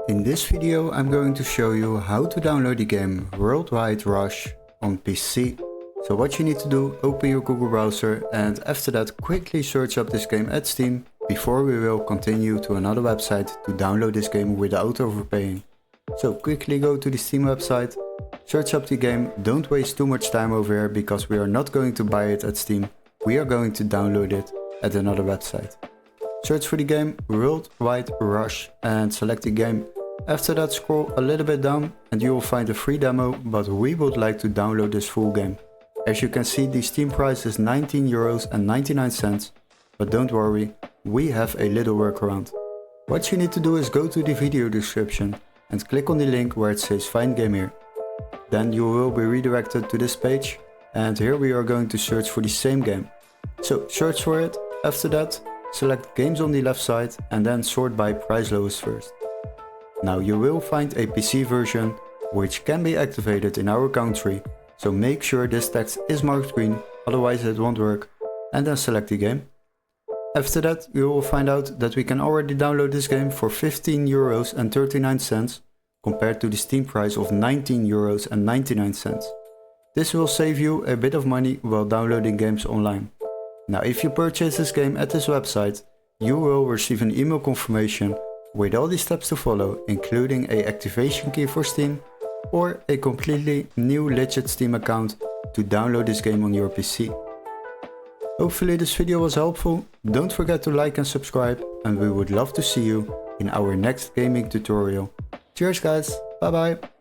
In this video I'm going to show you how to download the game Worldwide Rush on PC. So what you need to do, open your Google browser and after that quickly search up this game at Steam before we will continue to another website to download this game without overpaying. So quickly go to the Steam website, search up the game, don't waste too much time over here because we are not going to buy it at Steam, we are going to download it at another website. Search for the game Worldwide Rush and select the game. After that scroll a little bit down and you will find a free demo, but we would like to download this full game. As you can see, the Steam price is €19.99, but don't worry, we have a little workaround. What you need to do is go to the video description and click on the link where it says find game here. Then you will be redirected to this page and here we are going to search for the same game. So search for it, after that select games on the left side and then sort by price lowest first. Now you will find a PC version which can be activated in our country, so make sure this text is marked green, otherwise it won't work, and then select the game. After that you will find out that we can already download this game for €15.39 compared to the Steam price of €19.99. This will save you a bit of money while downloading games online. Now if you purchase this game at this website, you will receive an email confirmation with all the steps to follow, including a activation key for Steam or a completely new legit Steam account to download this game on your PC. Hopefully this video was helpful, don't forget to like and subscribe and we would love to see you in our next gaming tutorial. Cheers guys, bye bye!